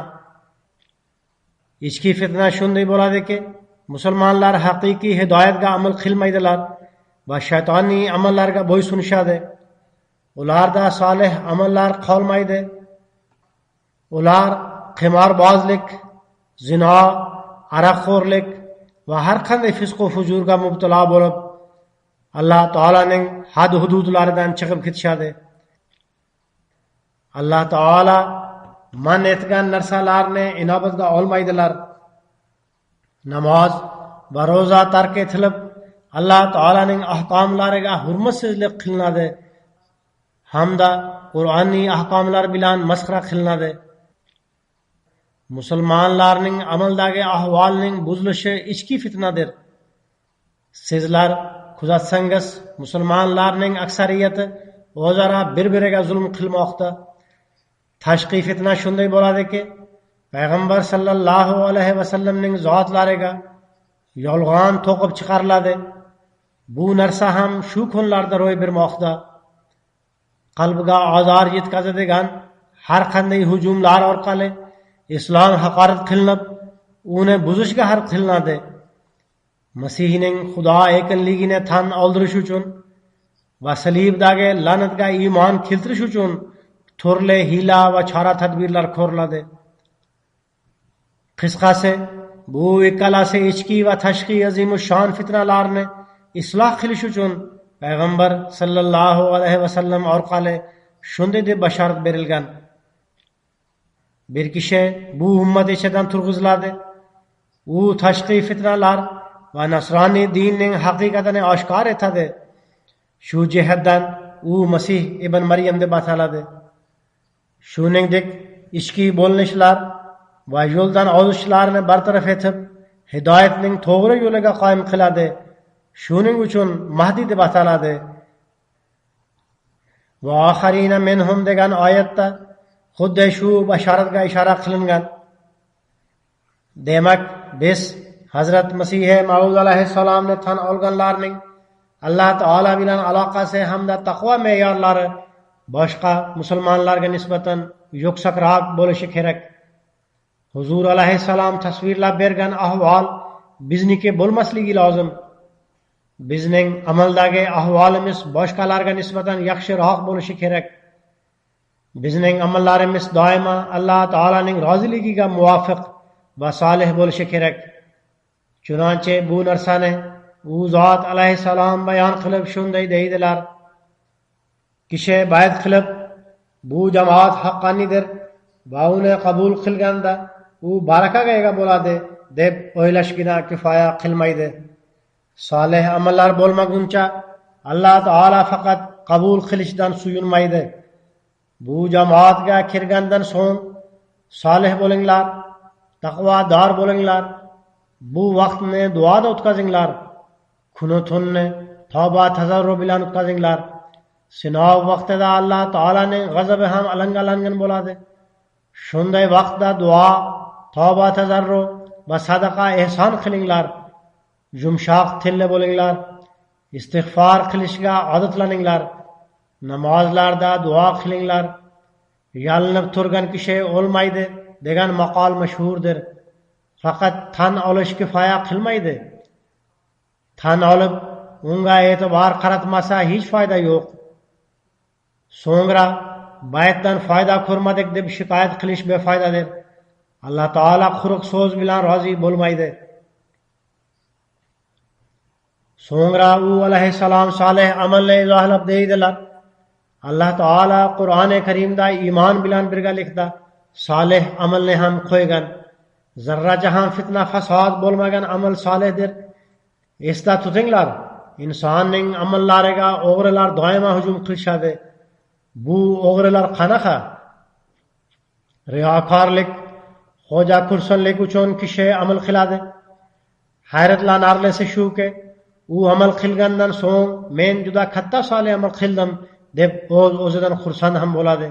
Ichki fitna shunday bo'ladiki, musulmonlar haqiqiy hidoyatga amal qilmaydilar va shaytoniy amallarga bo'ysunishadi. Ularda solih amallar qolmaydi. Ular qimorbozlik, zino, aroqxo'rlik va har qanday fisq va fujurga mubtalo bo'lib, Alloh taolaning had hududlaridan chiqib ketishadi. Alloh taola man etgan narsalarni inobatga olmaydilar. Namoz va ro'za tark etilib, Alloh taolaning ahkomlariga hurmatsizlik qilinadi hamda Qur'onning ahkomlari bilan masxara qilinadi. Musulmonlarning amaldagi ahvolining buzilishi ichki fitnadir. Sizlar kuzatsangiz, musulmonlarning aksariyati o'zaro bir-biriga zulm qilmoqda. Tashqi fitna shunday bo'ladiki, payg'ambar sallallohu alayhi vasallamning zotlariga yolg'on to'qib chiqariladi. Bu narsa ham shu kunlarda ro'y bermoqda. Qalbiga ozor yetkazadigan har qanday hujumlar orqali islom haqorat qilinib, uni buzishga harakat qilinadi. Masihning Xudo ekanligini tan oldirish uchun va salibdagi la'natga iymon keltirish uchun turli hiyla va chora tadbirlar ko'riladi. Qisqasi, bu ikkalasi ichki va tashqi azimushon fitnalarni isloh qilish uchun payg'ambar sallallohu alayhi vasallam orqali shunday deb bashorat berilgan: bir kishi bu ummat ichidan turg'iziladi. U tashqi fitnalar va nasroniy dinning haqiqatini oshkor etadi. Shu jihatdan u Masih ibn Maryam deb ataladi. Shuningdek, ichki bo'linishlar va yo'ldan ozishlarni bartaraf etib, hidoyatning to'g'ri yo'liga qoyim qiladi. Shuning uchun Mahdi deb ataladi. Va oxirina menhum degan oyatda xuddi shu bashoratga ishora qilingan. Demak, biz Hazrat Masih Maud alayhissalomni tan olganlarning Alloh taolo bilan aloqasi hamda taqvo me'yorlari boshqa musulmonlarga nisbatan yuksakroq bo'lishi kerak. Huzur alayhissalom tasvirlab bergan ahvol bizniki bo'lmasligi lozim. Bizning amaldagi ahvolimiz boshqalarga nisbatan yaxshiroq bo'lishi kerak. Bizning amallarimiz doimo Alloh taolaning roziligiga muvofiq va solih bo'lishi kerak. Chunonchi bu narsani u zot alayhissalom bayon qilib shunday deydilar: kishi bayat qilib, bu jamoat haqqoniydir va uni qabul qilganda u barakaga ega bo'ladi deb o'ylashgina kifoya qilmaydi. Solih amallar bo'lmaguncha Alloh taolo faqat qabul qilishdan suyunmaydi. Bu jamoatga kirgandan so'ng solih bo'linglar, taqvodor bo'linglar. Bu vaqtni duoda o'tkazinglar. Kuni tunni tavba tazarru bilan o'tkazinglar. Sinov vaqtida Alloh taolaning g'azabi ham alangalangan bo'ladi. Shunday vaqtda duo, tavba tazarru va sadaqa ehson qilinglar. Yumshoq tilli bo'linglar. Istig'for qilishga odatlaninglar. Namozlarda duo qilinglar. Yalinib turgan kishi o'lmaydi degan maqol mashhurdir. Faqat tan olish kifoya qilmaydi. Tan olib, unga e'tibor qaratmasa hech foyda yo'q. So'ngra baytdan foyda ko'rmadik deb shikoyat qilish befoydadir. Alloh taolo quruq so'z bilan rozi bo'lmaydi. So'ngra u alayhissalom solih amalni izohlab deydilar: Alloh taolo Qur'oni Karimda iymon bilan birgalikda solih amalni ham qo'ygan. Zarracha ham fitna fasod bo'lmagan amal solihdir. Esda tutinglar, insonning amallariga o'g'rilar doimo hujum qilishadi. Bu o'g'rilar qanaqa? Riyokorlik, xo'ja xursandlik uchun kishi amal qiladi. Hayratlanarlisi shuki, u amal qilgandan so'ng men juda katta solih amal qildim deb o'zidan xursand ham bo'ladi.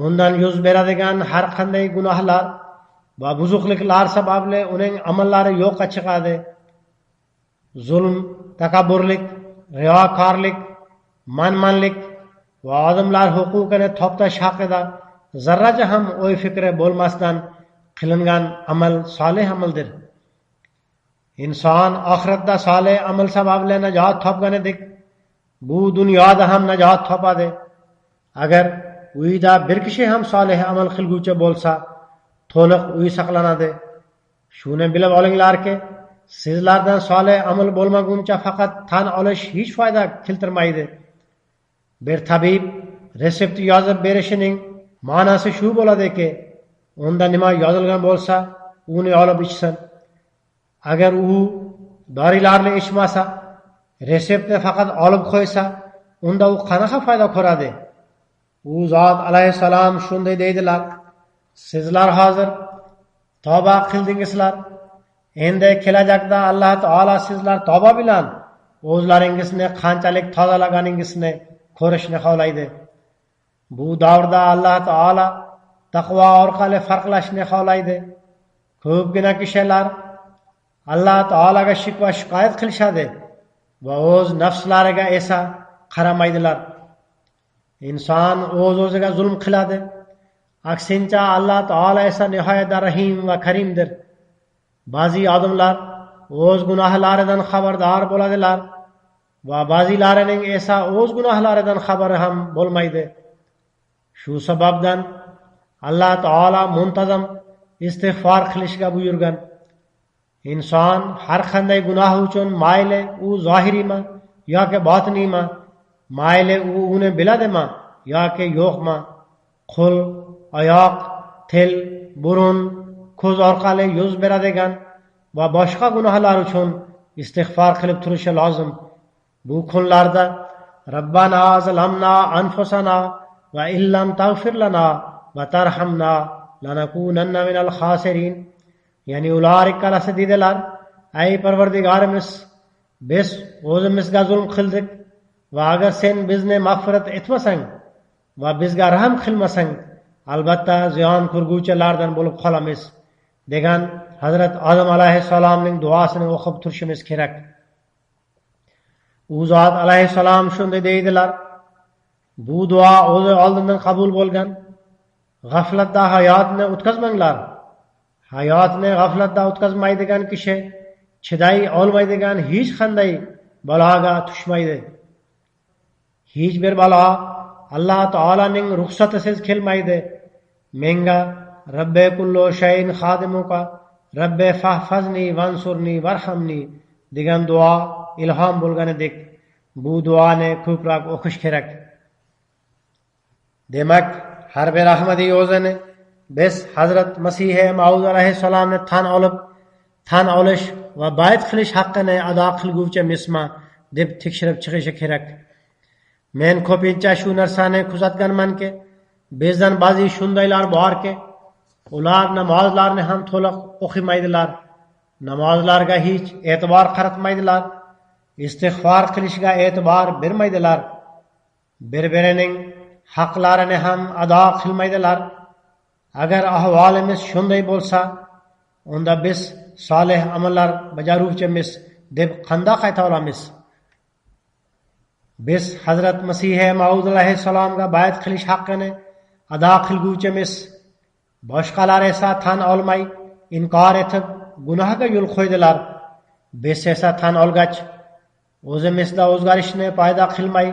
Undan yuz beradigan har qanday gunohlar va buzuqliklar sababli uning amallari yo'qqa chiqadi. Zulm, takabburlik, riyokorlik, manmanlik va odamlar huquqini toptash haqida zarracha ham o'y fikri bo'lmasdan qilingan amal solih amaldir. Inson oxiratda solih amal sababli najot topganidek, bu dunyoda ham najot topadi. Agar uyda bir kishi ham solih amal qilguvchi bo'lsa, to'liq uy saqlanadi. Shuni bilib olinglarki, sizlardan solih amal bo'lmaguncha faqat tan olish hech foyda keltirmaydi. Bir tabib resept yozib berishining ma'nosi shu bo'ladiki, unda nima yozilgan bo'lsa, uni olib ichsin. Agar u dorilarni ichmasa, reseptni faqat olib qo'ysa, unda u qanaqa foyda ko'radi? U zot alayhissalom shunday deydilar: sizlar hozir tavba qildingizlar. Endi kelajakda Alloh taolo sizlar tavba bilan o'zlaringizni qanchalik tozalaganingizni ko'rishni xohlaydi. Bu davrda Alloh taolo taqvo orqali farqlashni xohlaydi. Ko'pgina kishilar Alloh taolaga shik va shikoyat qilishadi va o'z nafslariga esa qaramaydilar. Inson o'z-o'ziga zulm qiladi. Aksincha Alloh taolo esa nihoyatda rahim va karimdir. Ba'zi odamlar o'z gunohlaridan xabardor bo'ladilar va ba'zilarining esa o'z gunohlaridan xabari ham bo'lmaydi. Shu sababdan Alloh taolo muntazam istig'for qilishga buyurgan. Inson har qanday gunoh uchun mayli u zohiriymi yoki botiniymi, mayli u uni biladimi yoki yo'qmi, qo'l, oyoq, til, burun, ko'z orqali yuz beradigan va boshqa gunohlar uchun istig'for qilib turishi lozim. Bu kunlarda Rabbana zalamna anfusana va illam taghfir lana va tarhamna lanakunanna minal khasirin. Ya'ni ular ikkalasi dedilar: "Ey Parvardigorimiz, biz o'zimizga zulm qildik va agar sen bizni mag'firat etmasang va bizga rahm qilmasang, albatta ziyon ko'rguvchilardan bo'lib qolamiz" degan Hazrat Odam alayhissalomning duosini o'qib turishimiz kerak. U zot alayhissalom shunday deydilar: "Bu duo o'zi oldindan qabul bo'lgan. G'aflatda hayotni o'tkazmanglar. Hayotni g'aflatda o'tkazmaydigan kishi chiday olmaydigan hech qanday baloga tushmaydi. Hech bir balo Alloh taolaning ruxsatisiz kelmaydi. Menga Rabbi kullu shayin xodimuka, Rabbi fahfazni vansurni varhamni degan duo ilhom bo'lganidek, bu duoni ko'proq o'qish kerak. Demak, har bir Ahmadiy o'zini biz Hazrat Masih Maud alayhissalomni tan olish va bayt qilish haqqini ado qilguvchi misma deb tekshirib chiqishi kerak. Men ko'pincha shu narsani kuzatganmanki, bizdan ba'zi shundaylar borki, ular namozlarni ham to'liq o'qimaydilar, namozlarga hech e'tibor qaratmaydilar, istig'for qilishga e'tibor bermaydilar, bir-birining haqlarini ham ado qilmaydilar. Agar ahvolimiz shunday bo'lsa, unda biz solih amallar bajaruvchimiz deb qanday qayta olamiz? Biz Hazrat Masih Maud alayhissalomga bayat qilish haqqini ado qilguvchimiz, boshqalar esa tan olmay, inkor etib, gunohga yo'l qo'ydilar. Biz esa tan olgach, o'zimizda o'zgarishni paydo qilmay,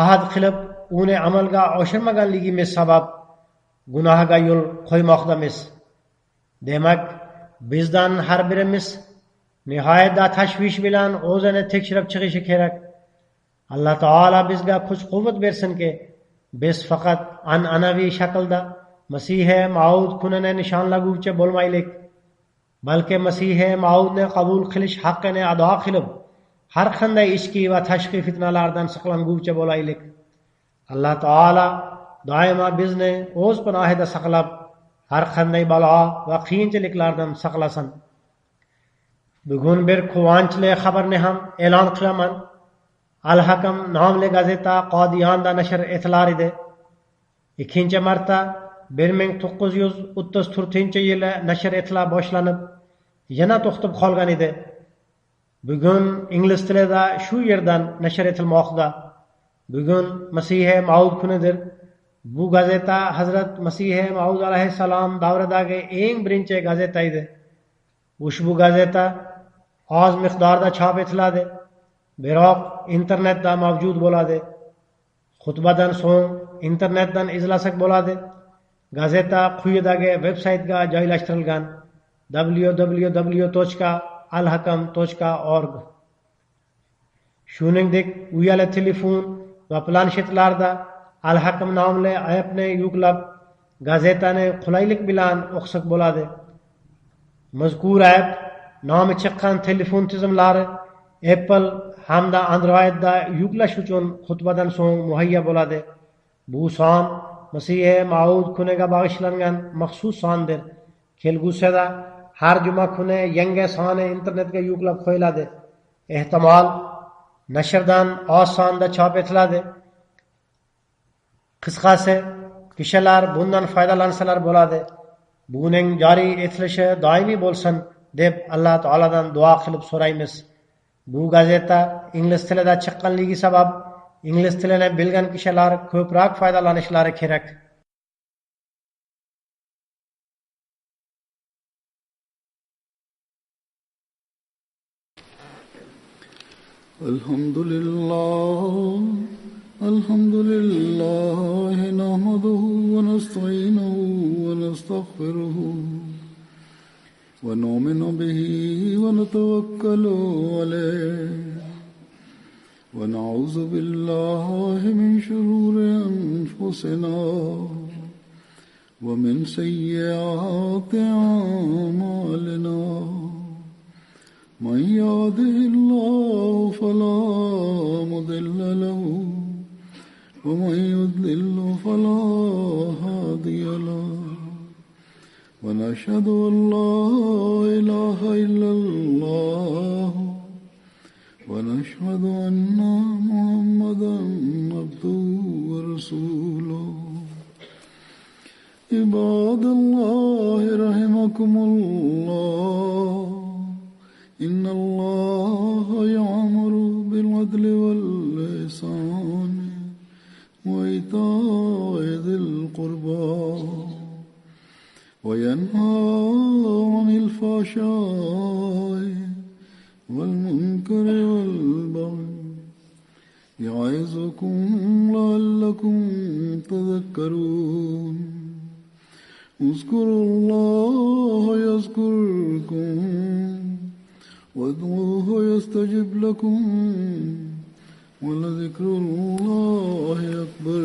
ahad qilib, uni amalga oshirmaganligimiz sabab gunohga yo'l qo'ymoqdamiz. Demak, bizdan har birimiz nihoyatda tashvish bilan o'zini tekshirib chiqishi kerak. Alloh taolo bizga kuch-quvvat bersinki, biz faqat an'anaviy shaklda Masih Maud kunini nishonlaguvchi bo'lmaylik, balki Masih Maudni qabul qilish haqqini ado qilib, har qanday ichki va tashqi fitnalardan saqlanguvchi bo'laylik. Alloh taolo doimo bizni o'z panohida saqlab, har qanday balo va qiyinchiliklardan saqlasin. Bugun bir quvonchli xabarni ham e'lon qilaman. Al-Hakam nomli gazeta Qodiyonda nashr etilar edi. Ikkinchi marta 1934-yili nashr etila boshlanib, yana to'xtab qolgan edi. Bugun ingliz tilida shu yerdan nashr etilmoqda. Bugun Masihi Maud kunidir. Bu gazeta Hazrat Masihi Maud alayhissalom davridagi eng birinchi gazeta edi. Ushbu gazeta oz miqdorda chop etiladi, biroq internetda mavjud bo'ladi. Xutbadan so'ng internetdan izlasak bo'ladi. Gazeta quyidagi veb-saytga joylashtirilgan: www.alhakam.org. Shuningdek, uyali telefon va planshetlarda Al-Hakam nomli appni yuklab, gazetani qulaylik bilan o'qisak bo'ladi. Mazkur app nomi chiqqan telefon tizimlari Apple hamda Androidda yuklash uchun xutbadan so'ng muhayyo bo'ladi. Bu son Masihi Maud kuniga bag'ishlangan maxsus sondir. Kelgusida har juma kuni yangi soni internetga yuklab qo'yiladi. Ehtimol nashrdan oz sonda chop etiladi. Qisqasi, kishilar bundan foydalansalar bo'ladi. Buning joriy etilishi doimiy bo'lsin deb Alloh taoladan duo qilib so'raymiz. Bu gazeta ingliz tilida chiqqanligi sabab ingliz tilini bilgan kishilar ko'proq foydalanishlari kerak. Alhamdulillah nahmaduhu wa nasta'inuhu wa nastaghfiruhu wa nu'minu bihi wa natawakkalu alayhi wa na'udzu billahi min shururi anfusina wa min sayyiati a'malina. من يهده الله فلا مضل له ومن يضلل فلا هادي له ونشهد أن لا إله إلا الله ونشهد أن محمدا عبده ورسوله. عباد الله رحمكم الله، إن الله يأمر بالعدل والإحسان وإيتاء ذي القربى وينهى عن الفحشاء والمنكر والبغي يعظكم لعلكم تذكرون. اذكروا الله يذكركم وادعوه يستجب لكم ولذكر الله أكبر.